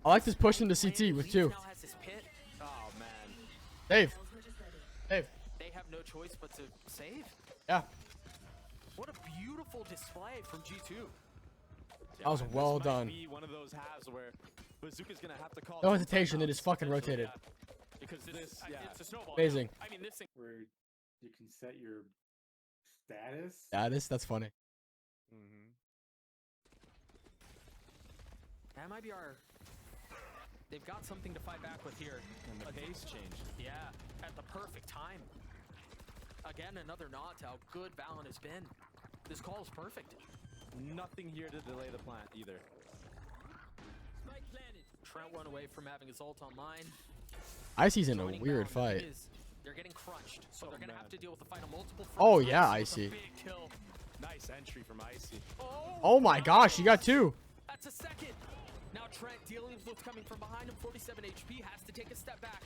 I like this push into CT with Leaf two. now has his pit. Oh man. Dave. Dave. They have no choice but to save. Yeah. What a beautiful display from G2. That was and well this might done. be one of those halves where Bazooka's gonna have to call No two hesitation, it timeouts, is fucking potentially, rotated. yeah. Because this, yeah. It's a snowball. Amazing. I mean, this thing. Where you can set your status. Yeah, that's funny. MIBR, they've got something to fight back with here. And the pace change. Yeah, at the perfect time. Again, another nod to how good Valen has been. This call is perfect. Nothing here to delay the plant either. Trent one away from having his ult online. Icy's in a Joining weird Valen fight. is they're getting crunched, so Oh, they're going to man. have to deal with the fight on multiple fronts. Oh, yeah, Icy with a Icy. Big kill. Nice entry from Icy. Oh my gosh, you got two. That's a second. Now Trent dealing with what's coming from behind him. 47 HP, has to take a step back.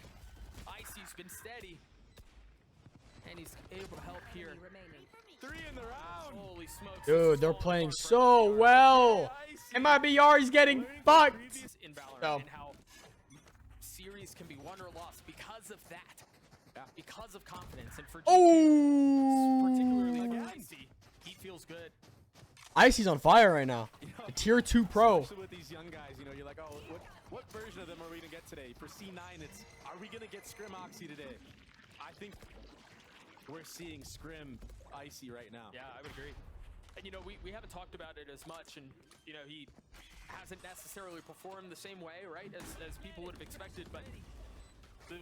Icy's been steady. And he's able to help here. 3 in the round. Holy smokes. Dude, they're playing so well. MIBR is getting fucked. In Valorant No. and how series can be won or lost because of that. Because of confidence. And for G2, particularly Oh. for Icy, he feels good. Icy's on fire right now. A tier 2 pro. Especially with these young guys, you know, you're like, oh, what version of them are we gonna get today? For C9, it's are we gonna get Scrim Oxy today? I think we're seeing Scrim Icy right now. Yeah, I would agree. And you know, we haven't talked about it as much, and you know, he hasn't necessarily performed the same way, right, as people would have expected. But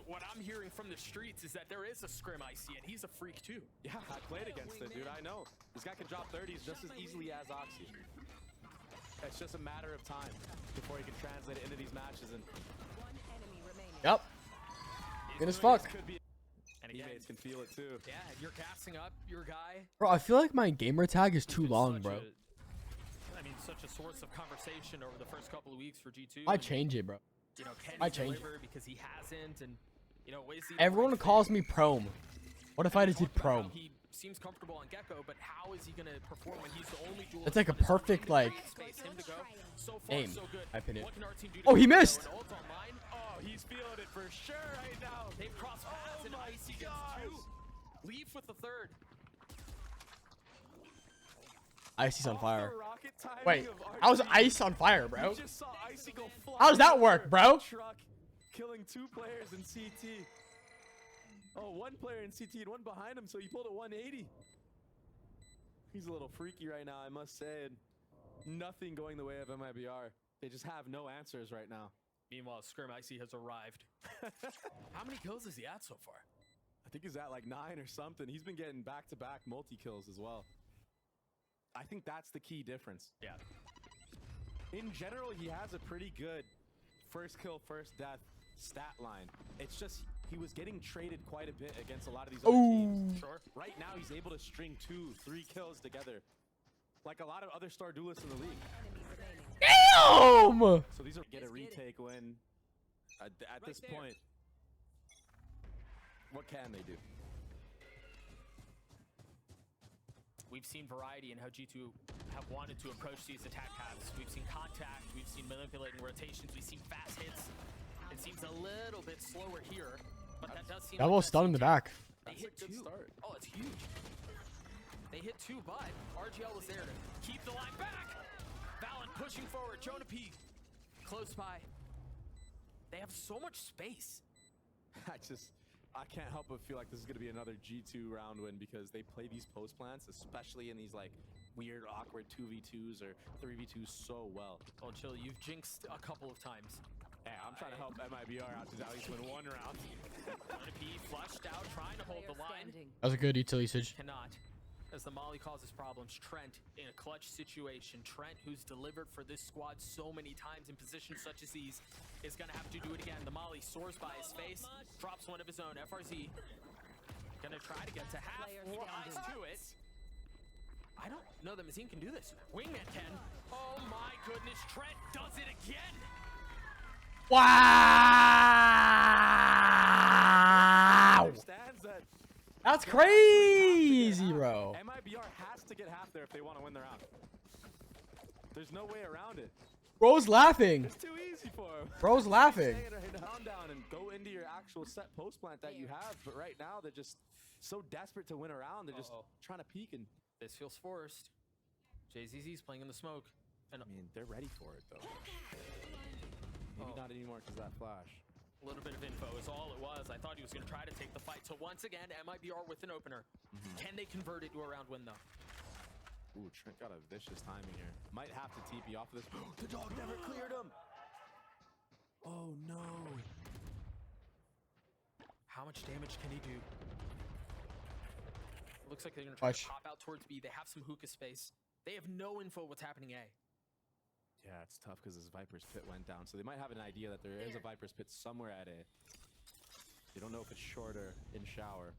what I'm hearing from the streets is that there is a Scrim Icy, and he's a freak too. Yeah, I played against it, dude. I know. This guy can drop 30s just as easily as Oxy. It's just a matter of time before he can translate it into these matches. And Yep. Good as fuck. could be And again, teammates can feel it too. yeah, you're gassing up your guy. Bro, I feel like my gamer tag is too long, Such bro. I mean, such a source of conversation over the first couple of weeks for G2. I and, change it, bro. You know, can I he change it. deliver because he hasn't, and you know, ways he Everyone calls me Prom. What if I just did talked about how Prom? He seems comfortable on Gecko, but how is he gonna perform when he's the only duelist? That's like a on his own perfect, team to like, create space, him to go. So far, aim, so good. my opinion. What can our team do to Oh, he get missed! an ult online? Oh, he's feeling it for sure right now. They've crossed paths, and my Icy gets gosh. 2. Leaf with the 3rd. Icy's on Off fire. the rocket timing Wait, of how's RT. Ice on fire, bro? You just saw Icy go flying How does that work, over bro? a truck, killing 2 players in CT. Oh, 1 player in CT and 1 behind him, so he pulled a 180. He's a little freaky right now, I must say. And nothing going the way of MIBR. They just have no answers right now. Meanwhile, Scrim Icy has arrived. How many kills is he at so far? I think he's at like 9 or something. He's been getting back-to-back multi-kills as well. I think that's the key difference. Yeah. In general, he has a pretty good first kill, first death stat line. It's just he was getting traded quite a bit against a lot of these other teams. Sure. Right now, he's able to string 2, 3 kills together, like a lot of other star duelists in the league. Damn! So these are get a retake win. At this point, what can they do? We've seen variety in how G2 have wanted to approach these attack paths. We've seen contact, we've seen manipulating rotations, we've seen fast hits. It seems a little bit slower here, but that does seem Double like stun in the back. They That's hit a good 2. start. Oh, it's huge. They hit 2, but RGL was there to keep the line back. Valen pushing forward. Jonah P close by. They have so much space. I can't help but feel like this is going to be another G2 round win because they play these post plants, especially in these like weird, awkward 2v2s or 3v2s so well. Oh, chill. You've jinxed a couple of times. Hey, I'm trying to help MIBR out to at least win 1 round. Jonah P flushed out, trying to hold the line. That was a good utility usage. Cannot. As the Molly causes problems, Trent in a clutch situation. Trent, who's delivered for this squad so many times in positions such as these, is going to have to do it again. The Molly soars by his face, drops one of his own. FRZ going to try to get to half, rise to it. I don't know that Mazine can do this. Wingman can. Oh my goodness, Trent does it again. Wow! Understands that That's crazy, bro. MIBR has to get half there if they want to win the round. There's no way around it. Bro's laughing. It's too easy for him. Bro's laughing. Calm down and go into your actual set post plant that you have. But right now, they're just so desperate to win a round. They're just trying to peek. And This feels forced. JZZ's playing in the smoke. And I mean, they're ready for it, though. Maybe not anymore because of that flash. a little bit of info is all it was. I thought he was going to try to take the fight. So once again, MIBR with an opener. Can they convert it to a round win, though? Ooh, Trent got a vicious timing here. Might have to TP off of this. The dog never cleared him. Oh, no. How much damage can he do? Looks like they're going to try Watch. to pop out towards B. They have some hookah space. They have no info what's happening A. Yeah, it's tough because this Viper's Pit went down. So they might have an idea that there is a Viper's Pit somewhere at A. They don't know if it's shorter in shower.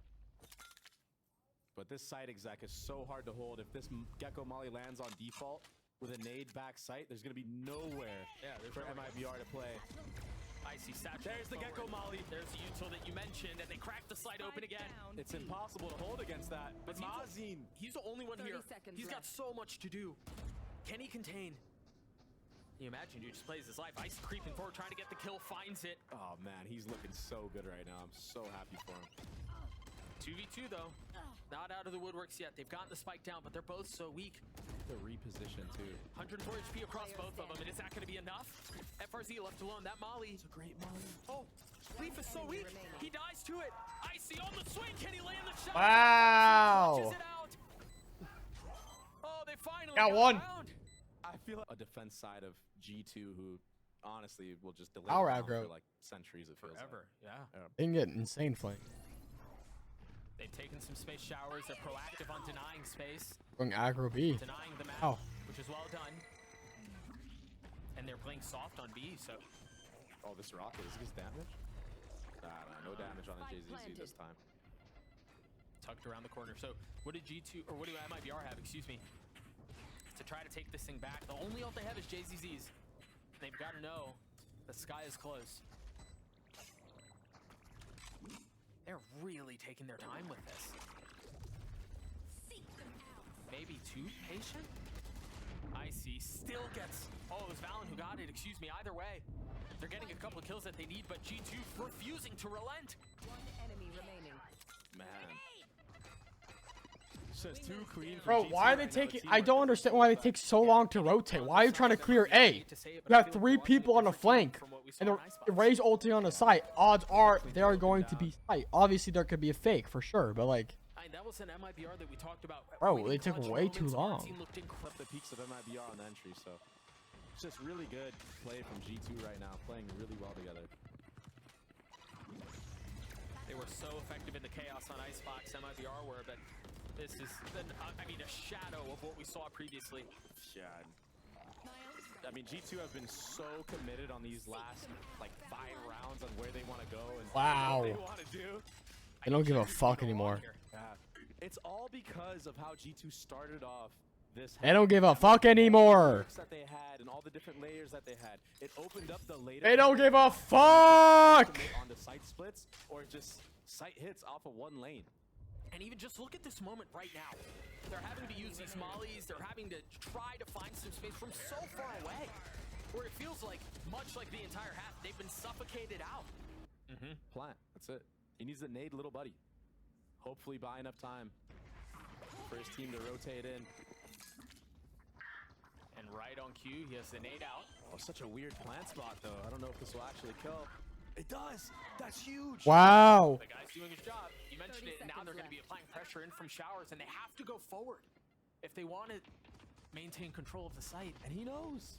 But this side exec is so hard to hold. If this Gecko Molly lands on default, with a nade back sight, there's going to be nowhere for MIBR to play. Icy satchel. There's the Gecko Molly. There's the util that you mentioned, and they cracked the slide open again. It's impossible to hold against that. But Mazin, He's the only one 30 here. seconds He's got left. so much to do. Can he contain? Can you imagine, dude just plays his life. Ice creeping forward, trying to get the kill, finds it. oh man, he's looking so good right now. I'm so happy for him. 2v2 though. Not out of the woodworks yet. They've gotten the spike down, but they're both so weak. The reposition too. 104 HP across both of them, and is that going to be enough? FRZ left alone. That Molly. It's a great Molly. Oh, Leaf is so weak. He dies to it. Icy on the swing. Can he land the shot? Wow. Clutches it out. Oh, they finally Got one. around. I feel like a defense side of G2 who honestly will just delay Power the round aggro. for like centuries. It feels Forever, yeah. They can get insane flank. They've taken some space showers. They're proactive on denying space, Going aggro B. denying the map, Ow. which is well done. And they're playing soft on B, so Oh, this rocket, is this damage? Nah, no damage on the JZZ this time. tucked around the corner. So what did G2, or what do MIBR have, excuse me, to try to take this thing back? The only ult they have is JZZ's. They've got to know the sky is close. They're really taking their time with this. Maybe too patient? Icy still gets... Oh, it was Valen who got it. Excuse me. Either way, they're getting a couple of kills that they need, but G2 refusing to relent. One enemy remaining. Man. It's just too clean for Bro, G2 why are they right now. taking? The I teamwork don't is understand why they take so long to rotate. Why are you trying to clear A? You have 3 people on the flank, and Ray's ulting on the site. Odds are they are going to be site. Obviously, there could be a fake for sure, but like, That was an MIBR that we talked about. Bro, Winning they took clutch way too moments. long. Martin looked incredible. Up the peaks of MIBR on the entry, so it's just really good play from G2 right now, playing really well together. They were so effective in the chaos on Icebox, MIBR were, but this is, I mean, a shadow of what we saw previously. Yeah. I mean, G2 have been so committed on these last, like, 5 rounds on where they want to go and Wow. what they want to do. they don't give a fuck anymore. Yeah. It's all because of how G2 started off this. They don't give a fuck anymore. That they had and all the different layers that they had. It opened up the later. They don't give a fuck. On the site splits or just site hits off of one lane. And even just look at this moment right now. They're having to use these mollies. They're having to try to find some space from so far away, where it feels like, much like the entire half, they've been suffocated out. Plant. That's it. He needs to nade little buddy. Hopefully buy enough time for his team to rotate in. And right on cue, he has the nade out. Oh, such a weird plant spot though. I don't know if this will actually kill. It does. That's huge. Wow. The guy's doing his job. You mentioned 30 it. Now they're going to be applying pressure in from showers, and they have to go forward if they want to maintain control of the site. And he knows.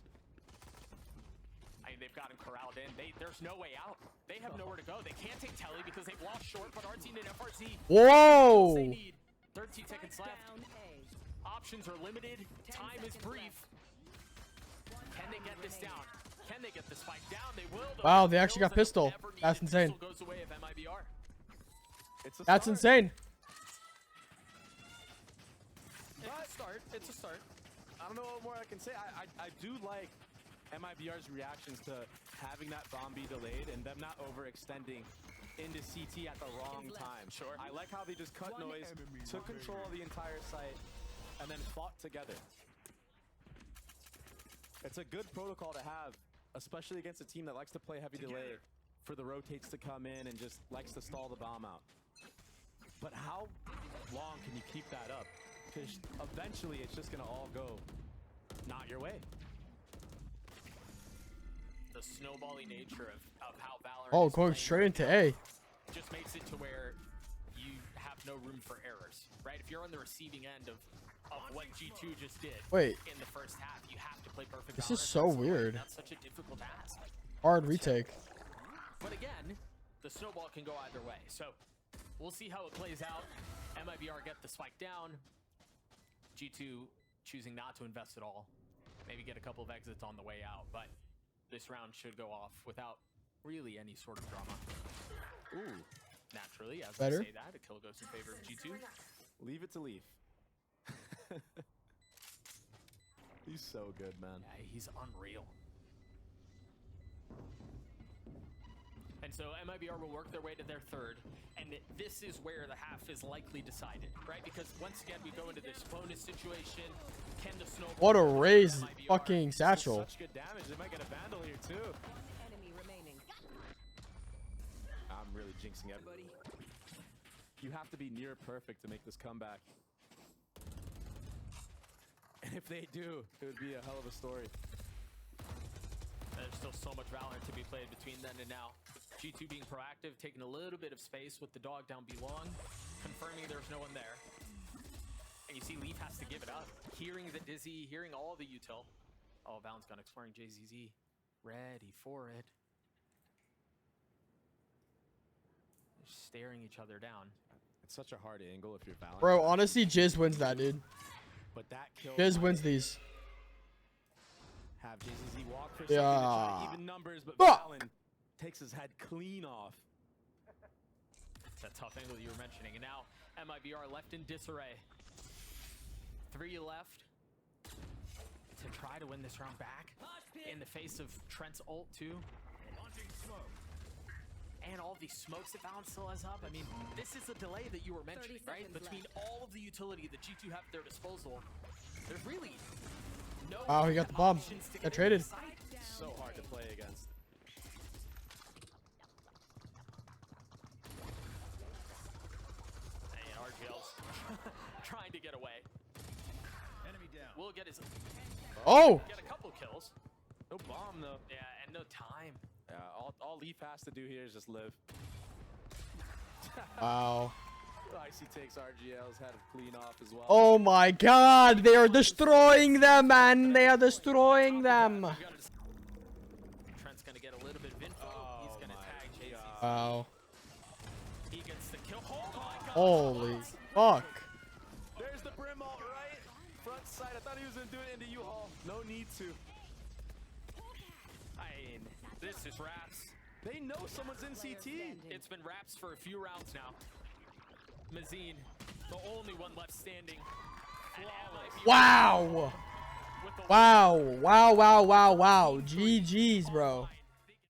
I mean, they've got him corralled in. There's no way out. They have nowhere to go. They can't take Telly because they've lost short, but Artine and FRZ, Whoa. they need 13 seconds left. Down A. Options are limited. Time is brief. Can they get this down? Can they get the spike down? They will. though. Wow, they actually got Kills that pistol. never That's needed. insane. Pistol goes away of MIBR. It's a That's start. insane. It's a start. It's a start. I don't know what more I can say. I do like MIBR's reactions to having that bomb be delayed and them not overextending into CT at the wrong time. Sure. I like how they just cut noise, took control of the entire site, and then fought together. It's a good protocol to have, especially against a team that likes to play heavy delay for the rotates to come in and just likes to stall the bomb out. But how long can you keep that up? Because eventually it's just going to all go not your way. The snowbally nature of how Valorant Oh, is going playing straight right into now A. just makes it to where you have no room for errors, right? If you're on the receiving end of what G2 just did Wait. in the first half, you have to play perfect. This Valorant. is so That's the way. weird. That's such a difficult task. Hard retake. But again, the snowball can go either way. So we'll see how it plays out. MIBR get the spike down. G2 choosing not to invest at all. Maybe get a couple of exits on the way out, but this round should go off without really any sort of drama. Ooh, naturally, as Better. I say that, a kill goes in favor of G2. Leave it to Leaf. He's so good, man. Yeah, he's unreal. And so MIBR will work their way to their third, and this is where the half is likely decided, right? Because once again, we go into this bonus situation. Can the snowball? What a raise fucking satchel. Such good damage. They might get a vandal here too. Enemy remaining. I'm really jinxing everybody. You have to be near perfect to make this comeback. And if they do, it would be a hell of a story. There's still so much Valorant to be played between then and now. G2 being proactive, taking a little bit of space with the dog down B-long, confirming there's no one there. And you see Leaf has to give it up. Hearing the Dizzy, hearing all the util. Oh, Valent's gone exploring JZZ. Ready for it. They're staring each other down. It's such a hard angle if you're Valorant. Bro, honestly, Jizz wins that, dude. But that kill Jizz wins these. have JZZ walk for a second to Yeah. try to even numbers, but Fuck. Valen takes his head clean off. It's that tough angle you were mentioning. And now MIBR left in disarray. 3 left to try to win this round back in the face of Trent's ult too. And all these smokes that Valen still has up. I mean, this is the delay that you were mentioning, right? Between all of the utility that G2 have at their disposal, there's really no Wow, he got the bomb. options to Got get traded. into the site. So hard to play against. And RGL's trying to get away. Enemy down. Will get his Oh! get a couple kills. No bomb though. Yeah, and no time. Yeah, all Leaf has to do here is just live. Wow. Icy takes RGL's head clean off as well. Oh my god, they are destroying them, man. They are destroying them. Trent's gonna get a little bit of info. He's gonna tag JC. Wow. He gets the kill. Oh my god. Holy fuck. There's the Brim ult, right? Front side. I thought he was gonna do it into U-Haul. No need to. I mean, this is Raps. They know someone's in CT. It's been Raps for a few rounds now. Mazine, the only one left standing. And MIBR Wow. with the Wow. Wow, wow, wow, wow. GG's, bro.